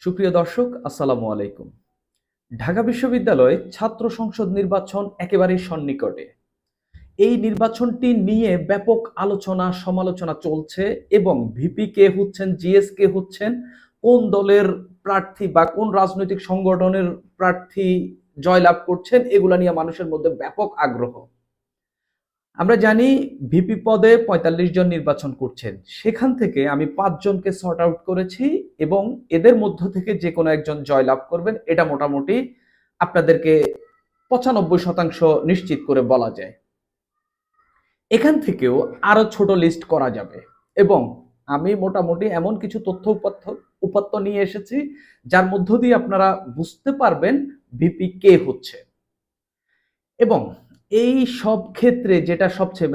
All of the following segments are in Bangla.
সুপ্রিয় দর্শক, আসসালামু আলাইকুম। ঢাকা বিশ্ববিদ্যালয়ে ছাত্র সংসদ নির্বাচন একেবারেই সন্নিকটে। এই নির্বাচনটি নিয়ে ব্যাপক আলোচনা সমালোচনা চলছে এবং ভিপি কে হচ্ছেন, জিএস কে হচ্ছেন, কোন দলের প্রার্থী বা কোন রাজনৈতিক সংগঠনের প্রার্থী জয়লাভ করছেন, এগুলা নিয়ে মানুষের মধ্যে ব্যাপক আগ্রহ। আমরা জানি ভিপি পদে ৪৫ জন নির্বাচন করছেন। সেখান থেকে আমি ৫ জনকে সর্ট আউট করেছি এবং এদের মধ্য থেকে যে কোনো একজন জয়লাভ করবেন, এটা মোটামুটি আপনাদেরকে ৯৫% নিশ্চিত করে বলা যায়। এখান থেকেও আরো ছোট লিস্ট করা যাবে এবং আমি মোটামুটি এমন কিছু তথ্য উপাত্ত নিয়ে এসেছি যার মধ্য দিয়ে আপনারা বুঝতে পারবেন ভিপি কে হচ্ছে। এবং এই সব ক্ষেত্রে যেটা সবচেয়ে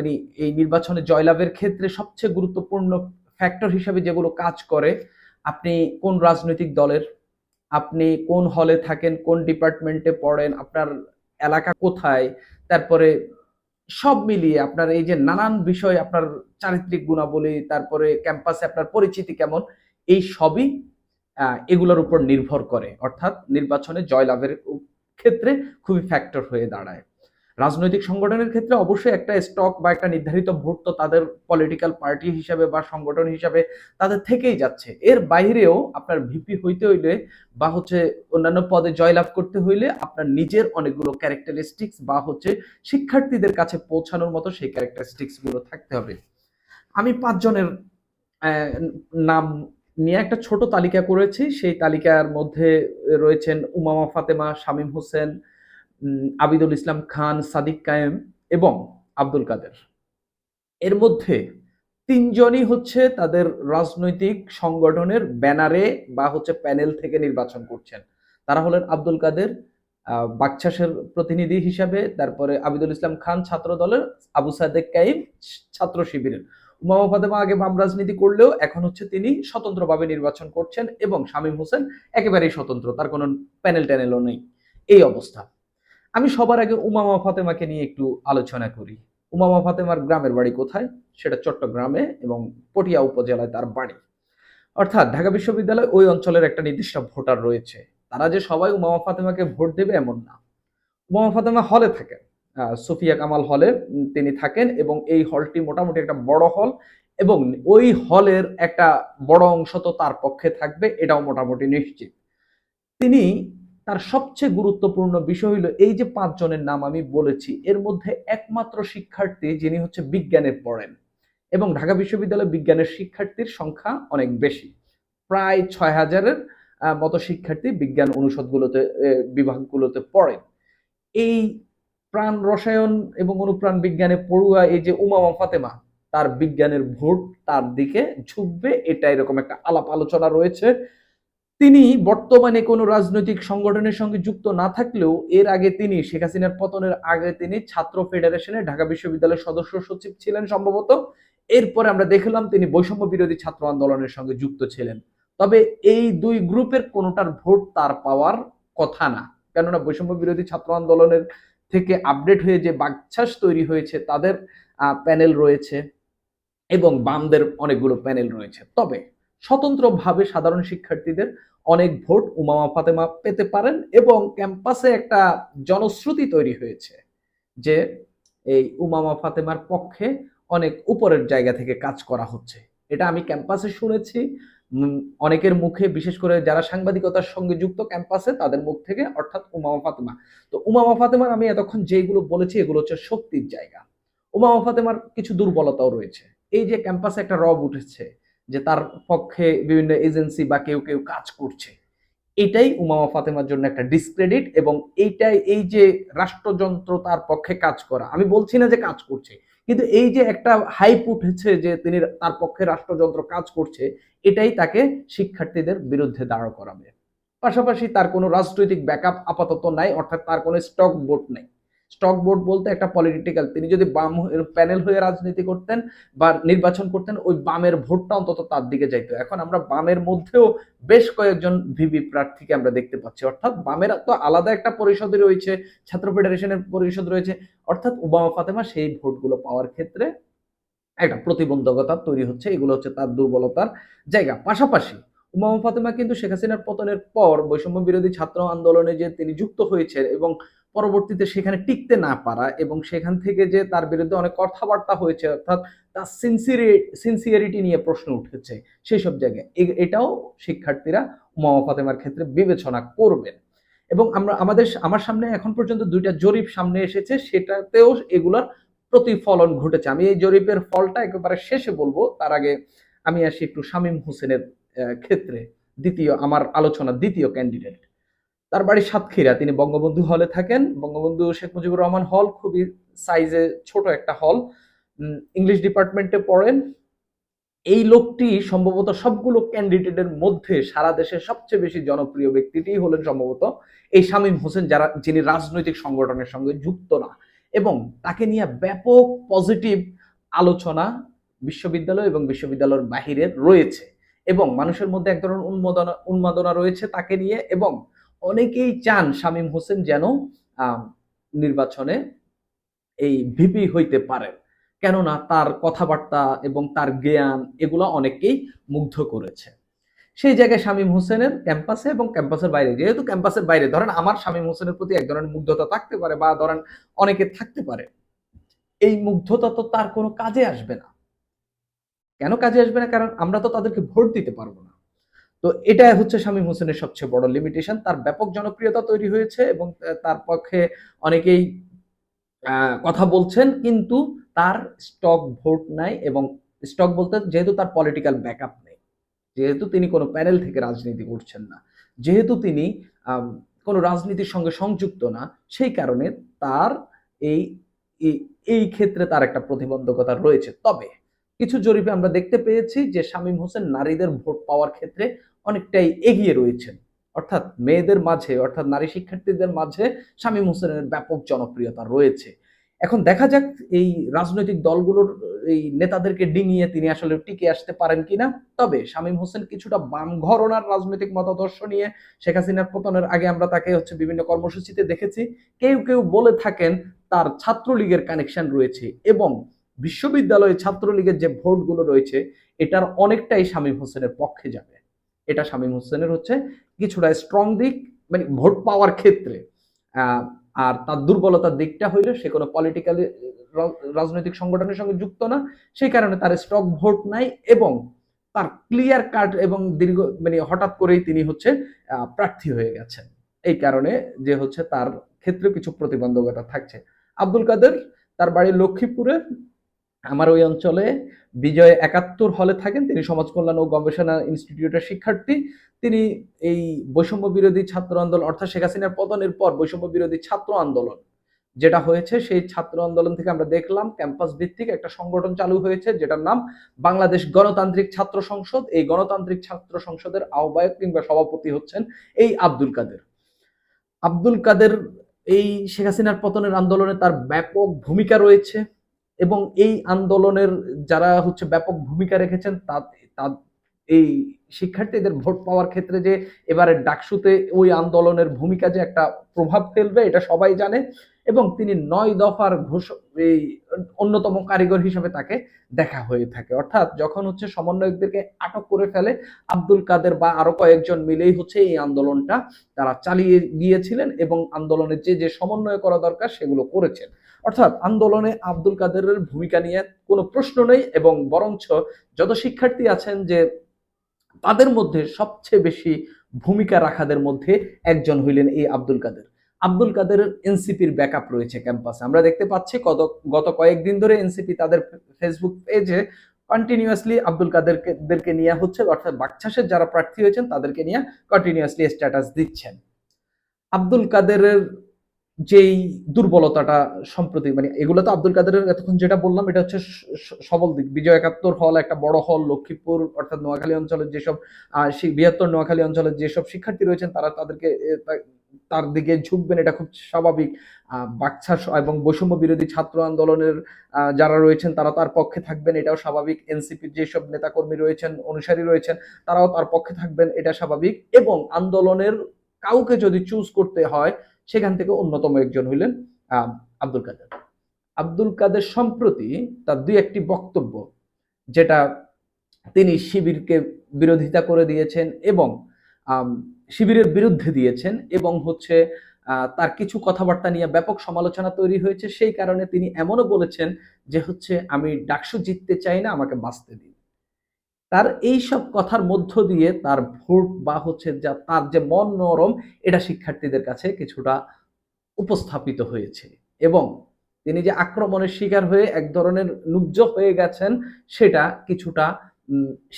এই নির্বাচনে জয়লাভের ক্ষেত্রে সবচেয়ে গুরুত্বপূর্ণ ফ্যাক্টর হিসাবে যেগুলো কাজ করে, আপনি কোন রাজনৈতিক দলের, আপনি কোন হলে থাকেন, কোন ডিপার্টমেন্টে পড়েন, আপনার এলাকা কোথায়, তারপরে সব মিলিয়ে আপনার এই যে নানান বিষয়, আপনার চারিত্রিক গুণাবলী, তারপরে ক্যাম্পাসে আপনার পরিচিতি কেমন, এই সবই এগুলোর উপর নির্ভর করে, অর্থাৎ নির্বাচনে জয়লাভের ক্ষেত্রে খুবই ফ্যাক্টর হয়ে দাঁড়ায়। রাজনৈতিক সংগঠনের ক্ষেত্রে অবশ্যই একটা স্টক বা একটা নির্ধারিত ভোট তো তাদের পলিটিক্যাল পার্টি হিসাবে বা সংগঠন হিসাবে তাদের থেকেই যাচ্ছে। এর বাইরেও আপনার ভিপি হইতে হইলে বা অন্যান্য পদে জয়লাভ করতে হইলে আপনার নিজের অনেকগুলো ক্যারেক্টারিস্টিক্স বা শিক্ষার্থীদের কাছে পৌঁছানোর মতো সেই ক্যারেক্টারিস্টিক্স গুলো থাকতে হবে। আমি ৫ জনের নাম নিয়ে একটা ছোট তালিকা করেছি। সেই তালিকার মধ্যে রয়েছেন উমামা ফাতেমা, শামীম হোসেন, আবিদুল ইসলাম খান, সাদিক কায়েম এবং আব্দুল কাদের। এর মধ্যে ৩ জনই তাদের রাজনৈতিক সংগঠনের ব্যানারে বা প্যানেল থেকে নির্বাচন করছেন। তারা হলেন আব্দুল কাদের বাকছাসের প্রতিনিধি হিসাবে, তারপরে আবিদুল ইসলাম খান ছাত্র দলের, আবু সাদেক কাইম ছাত্র শিবিরের। উমামা ফাতেমা আগে বাম রাজনীতি করলেও এখন তিনি স্বতন্ত্রভাবে নির্বাচন করছেন এবং শামীম হোসেন একেবারেই স্বতন্ত্র, তার কোনো প্যানেল ট্যানেলও নেই। এই অবস্থা। আমি সবার আগে উমামা ফাতেমাকে নিয়ে একটু আলোচনা করি। উমামা ফাতেমার গ্রামের বাড়ি কোথায়? সেটা চট্টগ্রামে এবং পটিয়া উপজেলায় তার বাড়ি। অর্থাৎ ঢাকা বিশ্ববিদ্যালয় ওই অঞ্চলের একটা নির্দিষ্ট ভোটার রয়েছে। তারা যে সবাই উমামা ফাতেমাকে ভোট দেবে এমন না। উমামা ফাতেমা হলে থাকেন, সুফিয়া কামাল হলে তিনি থাকেন এবং এই হলটি মোটামুটি একটা বড় হল এবং ওই হলের একটা বড় অংশ তো তার পক্ষে থাকবে, এটাও মোটামুটি নিশ্চিত। তিনি তার সবচেয়ে গুরুত্বপূর্ণ বিষয় হলো এই যে ৫ জনের নাম আমি বলেছি, এর মধ্যে একমাত্র শিক্ষার্থী যিনি বিজ্ঞানে পড়েন এবং ঢাকা বিশ্ববিদ্যালয়ে বিজ্ঞানের শিক্ষার্থীর সংখ্যা অনেক বেশি। প্রায় ৬,০০০-এর মতো শিক্ষার্থী বিজ্ঞান অনুষদগুলোতে, বিভাগগুলোতে পড়েন। এই প্রাণ রসায়ন এবং অনুপ্রাণ বিজ্ঞানে পড়ুয়া এই যে উমামা ফাতেমা, তার বিজ্ঞানের ভোট তার দিকে ঝুঁকবে, এটা এরকম একটা আলাপ আলোচনা রয়েছে। তিনি বর্তমানে কোনো রাজনৈতিক সংগঠনের সঙ্গে যুক্ত না থাকলেও এর আগে তিনি শেখ হাসিনার পতনের আগে তিনি ছাত্র ফেডারেশনে ঢাকা বিশ্ববিদ্যালয়ের সদস্য সচিব ছিলেন সম্ভবত। এরপরে আমরা দেখলাম তিনি বৈষম্য বিরোধী ছাত্র আন্দোলনের সঙ্গে যুক্ত ছিলেন। তবে এই দুই গ্রুপের কোনোটার ভোট তার পাওয়ার কথা না, কেননা বৈষম্য বিরোধী ছাত্র আন্দোলনের থেকে আপডেট হয়ে যে বাকছাস তৈরি হয়েছে তাদের প্যানেল রয়েছে এবং বামদের অনেকগুলো প্যানেল রয়েছে। তবে স্বতন্ত্রভাবে সাধারণ শিক্ষার্থীদের অনেক ভোট উমামা ফাতেমা পেতে পারেন এবং ক্যাম্পাসে একটা জনশ্রুতি তৈরি হয়েছে যে এই উমামা ফাতেমার পক্ষে অনেক উপরের জায়গা থেকে কাজ করা হচ্ছে। এটা আমি ক্যাম্পাসে শুনেছি অনেকের মুখে, বিশেষ করে যারা সাংবাদিকতার সঙ্গে যুক্ত ক্যাম্পাসে, তাদের মুখ থেকে, অর্থাৎ উমামা ফাতেমা। তো উমামা ফাতেমার আমি এতক্ষণ যেগুলো বলেছি এগুলো শক্তির জায়গা। উমামা ফাতেমার কিছু দুর্বলতাও রয়েছে। এই যে ক্যাম্পাসে একটা রব উঠেছে যে তার পক্ষে বিভিন্ন এজেন্সি বা কেউ কেউ কাজ করছে, এটাই উমামা ফাতেমার জন্য একটা ডিসক্রেডিট এবং এইটাই, এই যে রাষ্ট্রযন্ত্র তার পক্ষে কাজ করা, আমি বলছি না যে কাজ করছে, কিন্তু এই যে একটা হাইপ উঠেছে যে তিনি তার পক্ষে রাষ্ট্রযন্ত্র কাজ করছে, এটাই তাকে শিক্ষার্থীদের বিরুদ্ধে দাঁড় করাবে। পাশাপাশি তার কোনো রাজনৈতিক ব্যাকআপ আপাতত নাই, অর্থাৎ তার কোনো স্টক ভোট নেই। স্টক ভোট বলতে একটা পলিটিক্যাল, তিনি যদি বাম প্যানেল হয়ে রাজনীতি করতেন বা নির্বাচন করতেন, ওই বামের ভোটটা অন্তত তার দিকে যাইতো। এখন আমরা বামের মধ্যেও বেশ কয়েকজন ভিভি প্রার্থীকে আমরা দেখতে পাচ্ছি, অর্থাৎ বামের তো আলাদা একটা পরিষদ রয়েছে, ছাত্র ফেডারেশনের পরিষদ রয়েছে, অর্থাৎ উমামা ফাতেমা সেই ভোটগুলো পাওয়ার ক্ষেত্রে একটা প্রতিবন্ধকতা তৈরি হচ্ছে। এগুলো তার দুর্বলতার জায়গা। পাশাপাশি ফাতেমা কিন্তু শেখ হাসিনার পতনের পর বৈষম্য বিরোধী ছাত্র আন্দোলনে যে তিনি যুক্ত হয়েছে এবং পরবর্তীতে সেখানে টিকতে না পারা এবং সেখান থেকে যে তার বিরুদ্ধে অনেক কথাবার্তা হয়েছে, অর্থাৎ তার সিনসিয়ারিটি নিয়ে প্রশ্ন উঠেছে সেই সব জায়গায়, এটাও শিক্ষার্থীরা ফাতেমার ক্ষেত্রে বিবেচনা করবেন। এবং আমার সামনে এখন পর্যন্ত ২টা জরিপ সামনে এসেছে, সেটাতেও এগুলোর প্রতিফলন ঘটেছে। আমি এই জরিপের ফলটা একেবারে শেষে বলবো, তার আগে আমি আসি একটু শামীম হোসেনের ক্ষেত্রে। আমার আলোচনার দ্বিতীয় ক্যান্ডিডেট, তার বাড়ি সাতক্ষীরা, তিনি বঙ্গবন্ধু হলে থাকেন। বঙ্গবন্ধু শেখ মুজিবুর রহমান হল খুবই সাইজে ছোট একটা হল, ইংলিশ ডিপার্টমেন্টে পড়েন। এই লোকটি সম্ভবত সবগুলো ক্যান্ডিডেটের মধ্যে সারা দেশের সবচেয়ে বেশি জনপ্রিয় ব্যক্তিটি হলেন সম্ভবত এই শামীম হোসেন, যিনি রাজনৈতিক সংগঠনের সঙ্গে যুক্ত না, এবং তাকে নিয়ে ব্যাপক পজিটিভ আলোচনা বিশ্ববিদ্যালয় এবং বিশ্ববিদ্যালয়ের বাহিরে রয়েছে, এবং মানুষের মধ্যে এক ধরনের উন্মাদনা রয়েছে তাকে নিয়ে, এবং অনেকেই চান শামীম হোসেন যেন নির্বাচনে এই ভিপি হইতে পারেন, কেননা তার কথাবার্তা এবং তার জ্ঞান এগুলো অনেককেই মুগ্ধ করেছে। সেই জায়গায় শামীম হোসেনের ক্যাম্পাসে এবং ক্যাম্পাসের বাইরে, যেহেতু ক্যাম্পাসের বাইরে ধরেন আমার শামীম হোসেনের প্রতি এক ধরনের মুগ্ধতা থাকতে পারে, বা ধরেন অনেকে থাকতে পারে, এই মুগ্ধতা তো তার কোনো কাজে আসবে না। কেন কাজে আসবে না? কারণ আমরা তো তাদেরকে ভোট দিতে পারবো না। তো এটা হচ্ছে শামীম হোসেনের সবচেয়ে বড় লিমিটেশন। তার ব্যাপক জনপ্রিয়তা তৈরি হয়েছে এবং তার পক্ষে অনেকেই কথা বলছেন, কিন্তু তার স্টক ভোট নাই, এবং স্টক বলতে যেহেতু তার পলিটিক্যাল ব্যাকআপ নেই, যেহেতু তিনি কোনো প্যানেল থেকে রাজনীতি করছেন না, যেহেতু তিনি কোনো রাজনীতির সঙ্গে সংযুক্ত না, সেই কারণে তার এই এই ক্ষেত্রে তার একটা প্রতিবন্ধকতা রয়েছে। তবে কিছু জরিপে আমরা দেখতে পেয়েছি যে শামীম হোসেন নারীদের ভোট পাওয়ার ক্ষেত্রে অনেকটাই এগিয়ে রয়েছেন, অর্থাৎ মেয়েদের মাঝে, অর্থাৎ নারী শিক্ষার্থীদের মাঝে শামীম হোসেনের ব্যাপক জনপ্রিয়তা রয়েছে। এখন দেখা যাক এই রাজনৈতিক দলগুলোর এই নেতাদেরকে ডিঙিয়ে তিনি আসলে টিকে আসতে পারেন কিনা। তবে শামীম হোসেন কিছুটা বাম ঘরনার রাজনৈতিক মতাদর্শ নিয়ে শেখ হাসিনার পতনের আগে আমরা তাকে বিভিন্ন কর্মসূচিতে দেখেছি। কেউ কেউ বলে থাকেন তার ছাত্রলীগের কানেকশন রয়েছে, এবং বিশ্ববিদ্যালয়ে ছাত্রলীগের যে ভোটগুলো রয়েছে এটার অনেকটাই শামীম হোসেনের পক্ষে যাবে। এটা শামীম হোসেনের হচ্ছে কিছুটা স্ট্রং দিক, মানে ভোট পাওয়ার ক্ষেত্রে। আর তার দুর্বলতার দিকটা হইলে সে কোনো পলিটিক্যালি রাজনৈতিক সংগঠনের সঙ্গে যুক্ত না, সেই কারণে তার স্টক ভোট নাই, এবং তার ক্লিয়ার কাট এবং দীর্ঘ হঠাৎ করেই তিনি হচ্ছে প্রার্থী হয়ে গেছেন। এই কারণে যে হচ্ছে তার ক্ষেত্রে কিছু প্রতিবন্ধকতা থাকছে। আব্দুল কাদের, তার বাড়ি লক্ষ্মীপুরে, আমার ওই অঞ্চলে বিজয় ৭১ হলে থাকেন। তিনি সমাজ কল্যাণ ও গবেষণা ইনস্টিটিউটের শিক্ষার্থী। তিনি এই বৈষম্য বিরোধী ছাত্র আন্দোলন, অর্থাৎ শেখ হাসিনার পতনের পর বৈষম্য বিরোধী ছাত্র আন্দোলন যেটা হয়েছে, সেই ছাত্র আন্দোলন থেকে আমরা দেখলাম ক্যাম্পাস ভিত্তিক একটা সংগঠন চালু হয়েছে যেটার নাম বাংলাদেশ গণতান্ত্রিক ছাত্র সংসদ। এই গণতান্ত্রিক ছাত্র সংসদের আহ্বায়ক কিংবা সভাপতি হচ্ছেন এই আব্দুল কাদের। আব্দুল কাদের এই শেখ হাসিনার পতনের আন্দোলনে তার ব্যাপক ভূমিকা রয়েছে, এবং এই আন্দোলনের যারা হচ্ছে ব্যাপক ভূমিকা রেখেছেন এই শিক্ষার্থীদের ভোট পাওয়ার ক্ষেত্রে যে এবারে ডাকসুতে ওই আন্দোলনের ভূমিকা যে একটা প্রভাব ফেলবে এটা সবাই জানে, এবং তিনি ৯ দফার এই অন্যতম কারিগর হিসেবে তাকে দেখা হয়ে থাকে। অর্থাৎ যখন হচ্ছে সমন্বয়কদেরকে আটক করে ফেলে আব্দুল কাদের বা আরো কয়েকজন মিলেই হচ্ছে এই আন্দোলনটা তারা চালিয়ে গিয়েছিলেন, এবং আন্দোলনের যে সমন্বয় করা দরকার সেগুলো করেছেন। অর্থাৎ আন্দোলনে আব্দুল কাদেরের ভূমিকা নিয়ে কোনো প্রশ্ন নেই, এবং বরঞ্চ যত শিক্ষার্থী আছেন যে তাদের মধ্যে সবচেয়ে বেশি ভূমিকা রাখাদের মধ্যে একজন হইলেন এই আব্দুল কাদের। আব্দুল কাদেরের এনসিপির ব্যাকআপ রয়েছে ক্যাম্পাসে। আমরা দেখতে পাচ্ছি গত কয়েকদিন ধরে এনসিপি তাদের ফেসবুক পেজে কন্টিনিউয়াসলি আব্দুল কাদেরকে নিয়ে হচ্ছে, অর্থাৎ বাকছাসের যারা প্রার্থী হয়েছেন তাদেরকে নিয়ে কন্টিনিউয়াসলি স্ট্যাটাস দিচ্ছেন। আব্দুল কাদেরের যেই দুর্বলতাটা সম্প্রতি, এগুলো তো আব্দুল কাদেরের এতক্ষণ যেটা বললাম এটা হচ্ছে সবল দিক। বিজয় ৭১ হল একটা বড় হল, লক্ষ্মীপুর অর্থাৎ নোয়াখালী অঞ্চলের যেসব বৃহত্তর নোয়াখালী অঞ্চলের যেসব শিক্ষার্থী রয়েছেন তারা তার দিকে ঝুঁকবেন, এটা খুব স্বাভাবিক। বাকছাস এবং বৈষম্য বিরোধী ছাত্র আন্দোলনের যারা রয়েছেন তারা তার পক্ষে থাকবেন, এটাও স্বাভাবিক। এনসিপির যেসব নেতাকর্মী রয়েছেন, অনুসারী রয়েছেন, তারাও তার পক্ষে থাকবেন, এটা স্বাভাবিক। এবং আন্দোলনের কাউকে যদি চুজ করতে হয় সেখান থেকে অন্যতম একজন হইলেন আব্দুল কাদের। আব্দুল কাদের সম্প্রতি তার দুই একটি বক্তব্য, যেটা তিনি শিবিরকে বিরোধিতা করে দিয়েছেন এবং আম, শিবিরের বিরুদ্ধে দিয়েছেন এবং হচ্ছে তার কিছু কথাবার্তা নিয়ে ব্যাপক সমালোচনা তৈরি হয়েছে। সেই কারণে তিনি এমনও বলেছেন যে হচ্ছে আমি ডাকসু জিততে চাই না, আমাকে বাঁচতে দিন। তার এই সব কথার মধ্য দিয়ে তার ভোট বা হচ্ছে যা তার যে মন নরম, এটা শিক্ষার্থীদের কাছে কিছুটা উপস্থাপিত হয়েছে এবং তিনি যে আক্রমণের শিকার হয়ে এক ধরনের নুব্জ হয়ে গেছেন, সেটা কিছুটা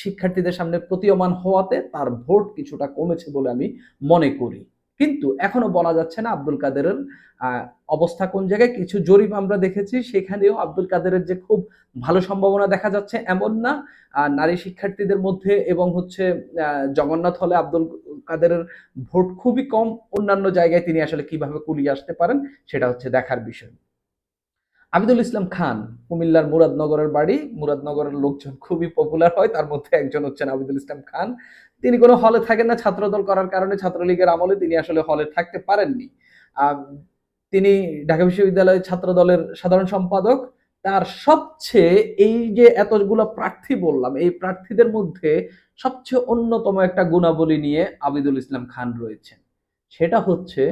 শিক্ষার্থীদের সামনে প্রতীয়মান হওয়াতে তার ভোট কিছুটা কমেছে বলে আমি মনে করি। কিন্তু এখনো বলা যাচ্ছে না আব্দুল কাদেরের আহ, অবস্থা কোন জায়গায়। কিছু জরিপ আমরা দেখেছি, সেখানেও আব্দুল কাদেরের যে খুব ভালো সম্ভাবনা দেখা যাচ্ছে এমন না। নারী শিক্ষার্থীদের মধ্যে এবং হচ্ছে জগন্নাথ হলে আব্দুল কাদেরের ভোট খুবই কম। অন্যান্য জায়গায় তিনি আসলে কিভাবে কুলিয়ে আসতে পারেন সেটা হচ্ছে দেখার বিষয়। আবিদুল ইসলাম খান, কুমিল্লার মুরাদনগরের বাড়ি। মুরাদনগরের লোকজন খুবই পপুলার হয়, তার মধ্যে একজন হচ্ছেন আবিদুল ইসলাম খান। তিনি কোনো হলে থাকেন না, ছাত্রদল করার কারণে ছাত্রলীগের আমলে তিনি আসলে হলে থাকতে পারেননি। আহ, তিনি ঢাকা বিশ্ববিদ্যালয়ের ছাত্র দলের সাধারণ সম্পাদক। তার সবচেয়ে এই যে এতগুলো প্রার্থী বললাম, এই প্রার্থীদের মধ্যে সবচেয়ে অন্যতম একটা গুণাবলী নিয়ে আবিদুল ইসলাম খান রয়েছেন। সেটা হচ্ছে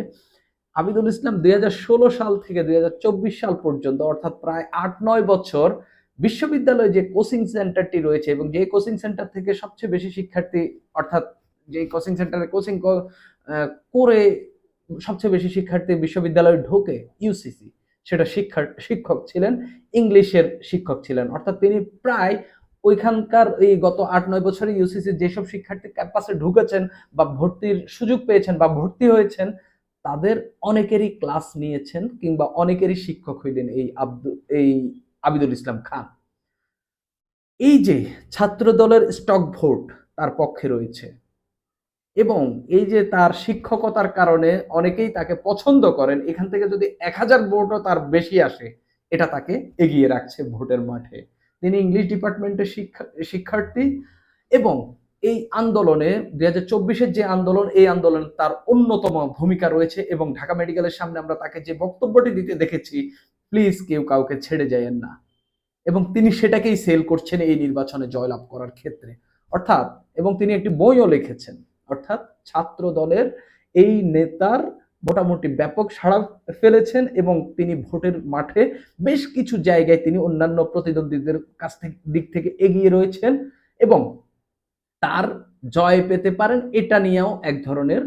আবিদুল ইসলাম 2016 সাল থেকে 2024 সাল পর্যন্ত, অর্থাৎ প্রায় 8-9 বছর বিশ্ববিদ্যালয়ে যে কোচিং সেন্টারটি রয়েছে এবং যে কোচিং সেন্টার থেকে সবচেয়ে বেশি শিক্ষার্থী, অর্থাৎ যে কোচিং সেন্টারে কোচিং করে সবচেয়ে বেশি শিক্ষার্থী বিশ্ববিদ্যালয়ে ঢোকে, ইউসিসি, সেটা শিক্ষক ছিলেন, ইংলিশের শিক্ষক ছিলেন। অর্থাৎ তিনি প্রায় ওইখানকার এই গত 8-9 বছরে ইউসিসি যেসব শিক্ষার্থী ক্যাম্পাসে ঢুকেছেন বা ভর্তির সুযোগ পেয়েছেন বা ভর্তি হয়েছেন, তাদের অনেকেরই ক্লাস নিয়েছেন কিংবা অনেকেরই শিক্ষক হইলেন এই আবিদুল ইসলাম খান। এই যে ছাত্র দলের স্টক ভোট তার পক্ষে রয়েছে এবং এই যে তার শিক্ষকতার কারণে অনেকেই তাকে পছন্দ করেন, এখান থেকে যদি 1000 ভোটও তার বেশি আসে, এটা তাকে এগিয়ে রাখছে ভোটের মাঠে। তিনি ইংলিশ ডিপার্টমেন্টের শিক্ষার্থী এবং এই আন্দোলনে 2024-এর যে আন্দোলন, এই আন্দোলনে তার অন্যতম ভূমিকা রয়েছে এবং ঢাকা মেডিকেলের সামনে আমরা তাকে যে বক্তব্যটি দিতে দেখেছি, প্লিজ কেউ কাউকে ছেড়ে যায়েন না, এবং তিনি সেটাকেই সেল করছেন এই নির্বাচনে জয়লাভ করার ক্ষেত্রে। অর্থাৎ এবং তিনি একটি বইও লিখেছেন। অর্থাৎ ছাত্র দলের এই নেতার মোটামুটি ব্যাপক সাড়া ফেলেছেন এবং তিনি ভোটের মাঠে বেশ কিছু জায়গায় তিনি অন্যান্য প্রতিদ্বন্দ্বীদের কাছ থেকে দিক থেকে এগিয়ে রয়েছেন এবং তার জয় পেতে পারেন, এটা নিয়েও এক ধরনের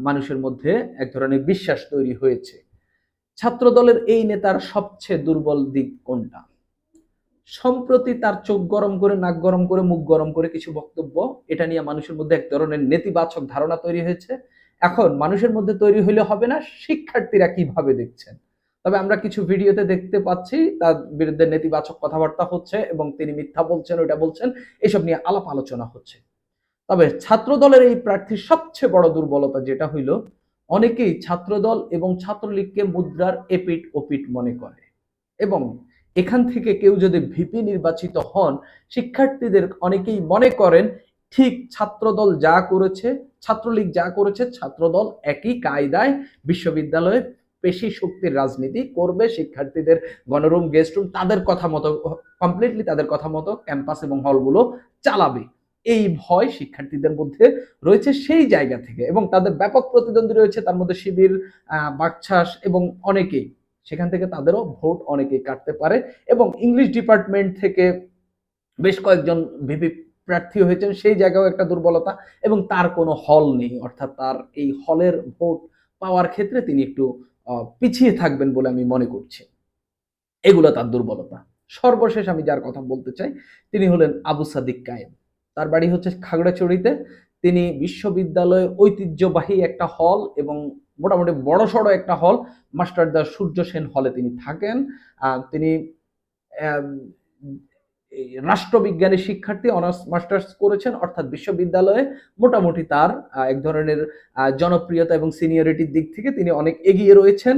মানুষের মধ্যে এক ধরনের বিশ্বাস তৈরি হয়েছে। ছাত্র দলের এই নেতার সবচেয়ে দুর্বল দিক কোনটা? সম্প্রতি তার চোখ গরম করে, নাক গরম করে, মুখ গরম করে কিছু বক্তব্য, এটা নিয়ে মানুষের মধ্যে এক ধরনের নেতিবাচক ধারণা তৈরি হয়েছে। এখন মানুষের মধ্যে তৈরি হইলে হবে না, শিক্ষার্থীরা কিভাবে দেখছেন। তবে আমরা কিছু ভিডিওতে দেখতে পাচ্ছি তার বিরুদ্ধে নেতিবাচক কথাবার্তা হচ্ছে এবং তিনি মিথ্যা বলছেন, ওইটা বলছেন, এসব নিয়ে আলাপ আলোচনা হচ্ছে। তবে ছাত্র দলের এই প্রার্থীর সবচেয়ে বড় দুর্বলতা যেটা হইল, অনেকেই ছাত্রদল এবং ছাত্রলীগকে মুদ্রার এপিঠ ওপিঠ মনে করে এবং এখান থেকে কেউ যদি ভিপি নির্বাচিত হন, শিক্ষার্থীদের অনেকেই মনে করেন ঠিক ছাত্রদল যা করেছে, ছাত্রলীগ যা করেছে, ছাত্রদল একই কায়দায় বিশ্ববিদ্যালয়ে পেশি শক্তির রাজনীতি করবে, শিক্ষার্থীদের গণরুম, গেস্ট রুম তাদের কথা মতো, কমপ্লিটলি তাদের কথা মতো ক্যাম্পাস এবং হলগুলো চালাবে। এই ভয় শিক্ষার্থীদের মধ্যে রয়েছে সেই জায়গা থেকে এবং তাদের ব্যাপক প্রতিদ্বন্দ্বী রয়েছে, তার মধ্যে শিবির, বাকছাস এবং অনেকেই, সেখান থেকে তাদেরও ভোট অনেকেই কাটতে পারে এবং ইংলিশ ডিপার্টমেন্ট থেকে বেশ কয়েকজন ভিপি প্রার্থী হয়েছেন, সেই জায়গাও একটা দুর্বলতা এবং তার কোনো হল নেই। অর্থাৎ তার এই হলের ভোট পাওয়ার ক্ষেত্রে তিনি একটু পিছিয়ে থাকবেন বলে আমি মনে করছি। এগুলো তার দুর্বলতা। সর্বশেষ আমি যার কথা বলতে চাই, তিনি হলেন আবু সাদিক কায়েম। তার বাড়ি হচ্ছে খাগড়াছড়িতে। তিনি বিশ্ববিদ্যালয়ের ঐতিহ্যবাহী একটা হল এবং মোটামুটি বড়সড় একটা হল, মাস্টারদা সূর্য সেন হলে তিনি থাকেন। তিনি রাষ্ট্রবিজ্ঞানের শিক্ষার্থী, অনার্স মাস্টার্স করেছেন। অর্থাৎ বিশ্ববিদ্যালয়ে মোটামুটি তার এক ধরনের জনপ্রিয়তা এবং সিনিয়রিটির দিক থেকে তিনি অনেক এগিয়ে রয়েছেন।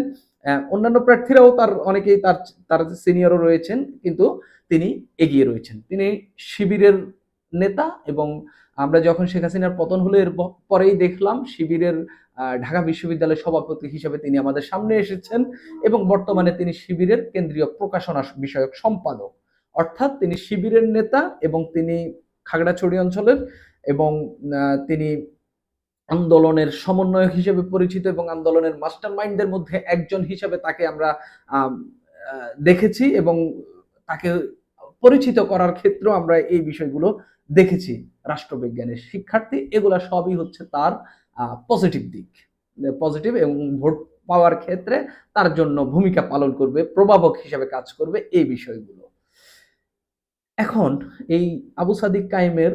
অন্যান্য প্রার্থীরাও তার অনেকেই তার তার সিনিয়রও রয়েছেন, কিন্তু তিনি এগিয়ে রয়েছেন। তিনি শিবিরের নেতা এবং আমরা যখন শেখ হাসিনার পতন হলো এর পরেই দেখলাম শিবিরের ঢাকা বিশ্ববিদ্যালয়ের সভাপতি হিসেবে তিনি আমাদের সামনে এসেছেন এবং বর্তমানে তিনি শিবিরের কেন্দ্রীয় প্রকাশনা বিষয়ক সম্পাদক। অর্থাৎ তিনি শিবিরের নেতা এবং তিনি খাগড়াছড়ি অঞ্চলের, এবং তিনি আন্দোলনের সমন্বয়ক হিসেবে পরিচিত এবং আন্দোলনের মাস্টার মাইন্ডদের মধ্যে একজন হিসেবে তাকে আমরা দেখেছি, এবং তাকে পরিচিত করার ক্ষেত্রেও আমরা এই বিষয়গুলো দেখেছি। রাষ্ট্রবিজ্ঞানের শিক্ষার্থী, এগুলা সবই হচ্ছে তার পজিটিভ দিক, পজিটিভ, এবং ভোট পাওয়ার ক্ষেত্রে তার জন্য ভূমিকা পালন করবে, প্রভাবক হিসেবে কাজ করবে এই বিষয়গুলো। এখন এই আবু সাদিক কায়েমের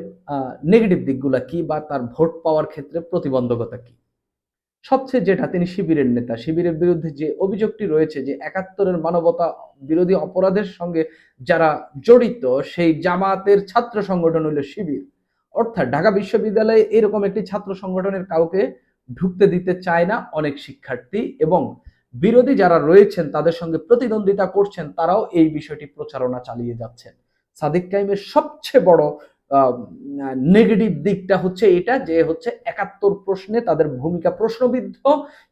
নেগেটিভ দিকগুলা কি, বা তার ভোট পাওয়ার ক্ষেত্রে প্রতিবন্ধকতা কি? সবচেয়ে যেটা, তিনি শিবিরের নেতা, শিবিরের বিরুদ্ধে যে অভিযোগটি রয়েছে যে ৭১-এর মানবতা বিরোধী অপরাধের সঙ্গে যারা জড়িত, সেই জামাতের ছাত্র সংগঠন হলো শিবির। অর্থাৎ ঢাকা বিশ্ববিদ্যালয়ে এরকম একটি ছাত্র সংগঠনের কাউকে ঢুকতে দিতে চায় না অনেক শিক্ষার্থী, এবং বিরোধী যারা রয়েছেন তাদের সঙ্গে প্রতিদ্বন্দ্বিতা করছেন, তারাও এই বিষয়টি প্রচারণা চালিয়ে যাচ্ছেন। সাদিক কায়েমের সবচেয়ে বড় নেগেটিভ দিকটা হচ্ছে এটা, যে হচ্ছে ৭১ প্রশ্নে তাদের ভূমিকা প্রশ্নবিদ্ধ।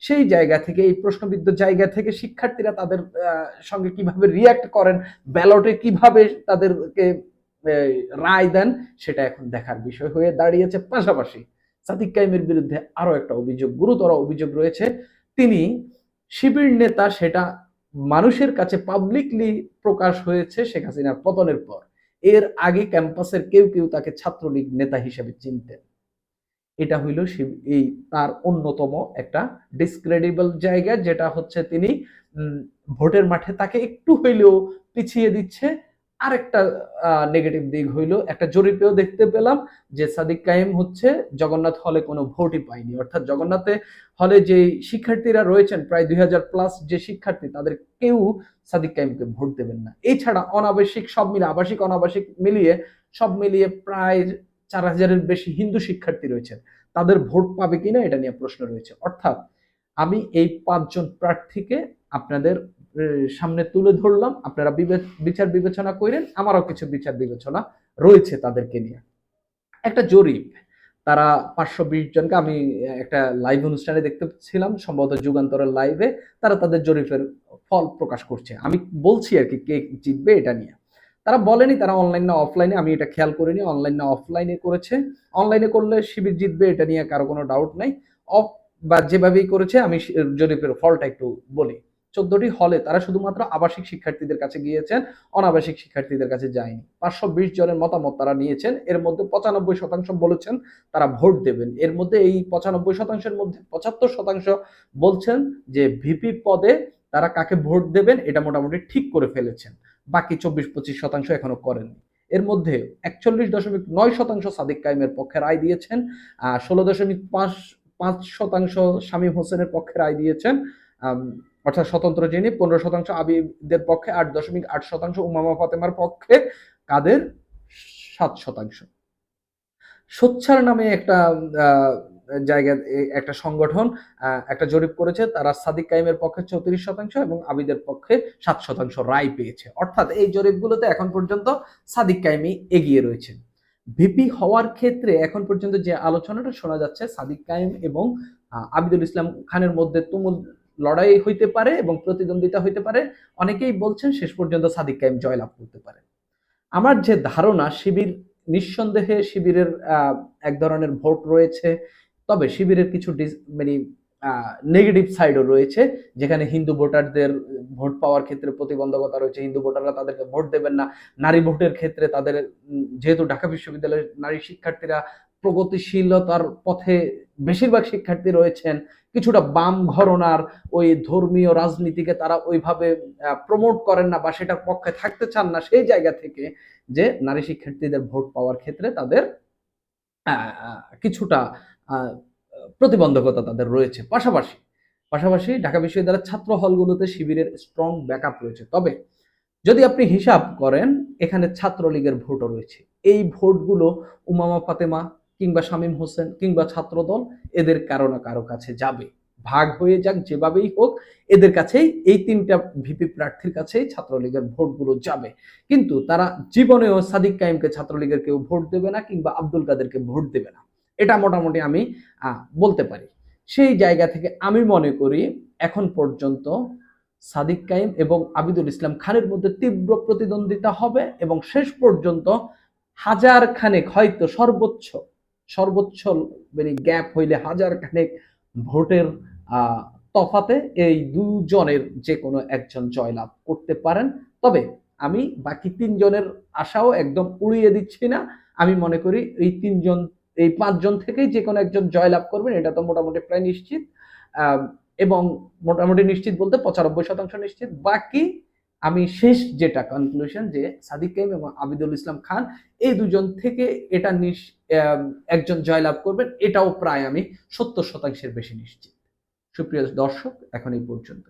সেই জায়গা থেকে, এই প্রশ্নবিদ্ধ জায়গা থেকে শিক্ষার্থীরা তাদের সঙ্গে কিভাবে রিয়াক্ট করেন, ব্যালটে কিভাবে তাদেরকে রায় দেন, সেটা এখন দেখার বিষয় হয়ে দাঁড়িয়েছে। পাশাপাশি সাদিক কায়েমের বিরুদ্ধে আরো একটা অভিযোগ, গুরুতর অভিযোগ রয়েছে। তিনি শিবির নেতা, সেটা মানুষের কাছে পাবলিকলি প্রকাশ হয়েছে শেখ হাসিনার পতনের পর। এর আগে ক্যাম্পাসের কেউ কেউ তাকে ছাত্রলীগ নেতা হিসেবে চিনতেন। এটা হইল এই তার অন্যতম একটা ডিসক্রেডিবল জায়গা, যেটা হচ্ছে তিনি ভোটের মাঠে তাকে একটু হইলেও পিছিয়ে দিচ্ছে। আরেকটা নেগেটিভ দিক হইল, একটা জরিপেও দেখতে পেলাম যে সাদিক কায়েম হচ্ছে জগন্নাথ হলে কোনো ভোটই পায়নি। অর্থাৎ জগন্নাথে হলে যে শিক্ষার্থীরা রয়েছেন, প্রায় ২০০০ প্লাস যে শিক্ষার্থী, তাদের কেউ সাদিক কায়েমকে ভোট দেবেন না। এছাড়া অনাবাসিক সব মিলিয়ে, আবাসিক অনাবাসিক মিলিয়ে, সব মিলিয়ে প্রায় ৪,০০০-এর বেশি হিন্দু শিক্ষার্থী রয়েছেন, তাদের ভোট পাবে কিনা এটা নিয়ে প্রশ্ন রয়েছে। অর্থাৎ আমি এই ৫ জন প্রার্থীকে আপনাদের সামনে তুলে ধরলাম, আপনারা বিচার বিবেচনা করেন। আমারও কিছু বিচার বিবেচনা রয়েছে তাদেরকে নিয়ে। একটা জরিপ, তারা ৫২০ জনকে, আমি একটা লাইভ অনুষ্ঠানে দেখতে ছিলাম, সম্ভবত যুগান্তরের লাইভে, তারা তাদের জরিপের ফল প্রকাশ করছে। আমি বলছি আর কি কে জিতবে এটা নিয়ে। তারা বলেনি তারা অনলাইন না অফলাইনে, আমি এটা খেয়াল করিনি অনলাইন না অফলাইনে করেছে। অনলাইনে করলে শিবির জিতবে, এটা নিয়ে কারো কোনো ডাউট নাই। অফ বা যেভাবেই করেছে, আমি জরিপের ফলটা একটু বলি। ১৪টি হলে তারা শুধুমাত্র আবাসিক শিক্ষার্থীদের কাছে গিয়েছেন, অনাবাসিক শিক্ষার্থীদের কাছে যায়নি। ৫২০ জনের মতামত তারা নিয়েছেন, এর মধ্যে ৯৫% বলেছেন তারা ভোট দেবেন। এর মধ্যে এই ৯৫%-এর মধ্যে ৭৫% বলছেন যে ভিপি পদে তারা কাকে ভোট দেবেন এটা মোটামুটি ঠিক করে ফেলেছেন। বাকি ২৪-২৫% এখনো করেননি। এর মধ্যে ৪১.৯% সাদিক কায়েমের পক্ষে রায় দিয়েছেন, ১৬.৫% শামীম হোসেনের পক্ষে রায় দিয়েছেন, অর্থাৎ স্বতন্ত্র যিনি, ১৫% আবিদের পক্ষে, ৮.৮% উমামা ফাতেমার পক্ষে, কাদের ৭%। সোচ্চার নামে একটা জায়গা, একটা সংগঠন একটা জরিপ করেছে, তারা সাদিক কায়েমের পক্ষে ৩৪% এবং আবিদের পক্ষে ৭% রায় পেয়েছে। অর্থাৎ এই জরিপগুলোতে এখন পর্যন্ত সাদিক কায়েমই এগিয়ে রয়েছে। ভিপি হওয়ার ক্ষেত্রে এখন পর্যন্ত যে আলোচনাটা শোনা যাচ্ছে, সাদিক কায়েম এবং আবিদুল ইসলাম খানের মধ্যে তুমুল লড়াই হইতে পারে এবং প্রতিদ্বন্দ্বিতা হইতে পারে। অনেকেই বলছেন শেষ পর্যন্ত সাদিক কায়েম জয়লাভ করতে পারে। আমার যে ধারণা, শিবির নিঃসন্দেহে শিবিরের এক ধরনের ভোট রয়েছে, তবে শিবিরের কিছু মানে নেগেটিভ সাইডও রয়েছে, যেখানে হিন্দু ভোটারদের ভোট পাওয়ার ক্ষেত্রে প্রতিবন্ধকতা রয়েছে। হিন্দু ভোটাররা তাদেরকে ভোট দেবেন না। নারী ভোটের ক্ষেত্রে তাদের, যেহেতু ঢাকা বিশ্ববিদ্যালয়ের নারী শিক্ষার্থীরা প্রগতিশীলতার পথে বেশিরভাগ শিক্ষার্থী রয়েছেন, কিছুটা বাম ঘরনার ওই ধর্মীয় রাজনীতিকে তারা ওইভাবে প্রমোট করেন না বা সেটার পক্ষে থাকতে চান না, সেই জায়গা থেকে যে নারী শিক্ষার্থীদের ভোট পাওয়ার ক্ষেত্রে তাদের কিছুটা প্রতিবন্ধকতা তাদের রয়েছে। পাশাপাশি ঢাকা বিশ্ববিদ্যালয়ের ছাত্র হলগুলোতে শিবিরের স্ট্রং ব্যাকআপ রয়েছে। তবে যদি আপনি হিসাব করেন, এখানে ছাত্রলীগের ভোটও রয়েছে। এই ভোটগুলো উমামা ফাতেমা কিংবা শামীম হোসেন কিংবা ছাত্রদল, এদের কারো না কারো কাছে যাবে। ভাগ হয়ে যাক যেভাবেই হোক, এদের কাছেই, এই ৩টা ভিপি প্রার্থীর কাছেই ছাত্রলীগের ভোটগুলো যাবে। কিন্তু তারা জীবনেও সাদিক কায়েমকে ছাত্রলীগের কেউ ভোট দেবে না, কিংবা আব্দুল কাদেরকে ভোট দেবে না, এটা মোটামুটি আমি বলতে পারি। সেই জায়গা থেকে আমি মনে করি এখন পর্যন্ত সাদিক কায়েম এবং আবিদুল ইসলাম খানের মধ্যে তীব্র প্রতিদ্বন্দ্বিতা হবে এবং শেষ পর্যন্ত হাজার খানেক, হয়তো সর্বোচ্চ সর্বোচ্চ মানে গ্যাপ হইলে হাজার খানেক ভোটের তফাতে এই দুজনের যে কোনো একজন জয়লাভ করতে পারেন। তবে আমি বাকি তিনজনের আশাও একদম উড়িয়ে দিচ্ছি না। আমি মনে করি এই তিনজন, এই পাঁচজন থেকেই যে কোনো একজন জয়লাভ করবেন, এটা তো মোটামুটি প্রায় নিশ্চিত। এবং মোটামুটি নিশ্চিত বলতে 95% নিশ্চিত। বাকি আমি শেষ যেটা কনক্লুশন, যে সাদিক কাইম এবং আবিদুল ইসলাম খান এই দুজন থেকে এটা একজন জয়লাভ করবেন, এটাও প্রায় আমি 70% বেশি নিশ্চিত। সুপ্রিয় দর্শক, এখন এই পর্যন্ত।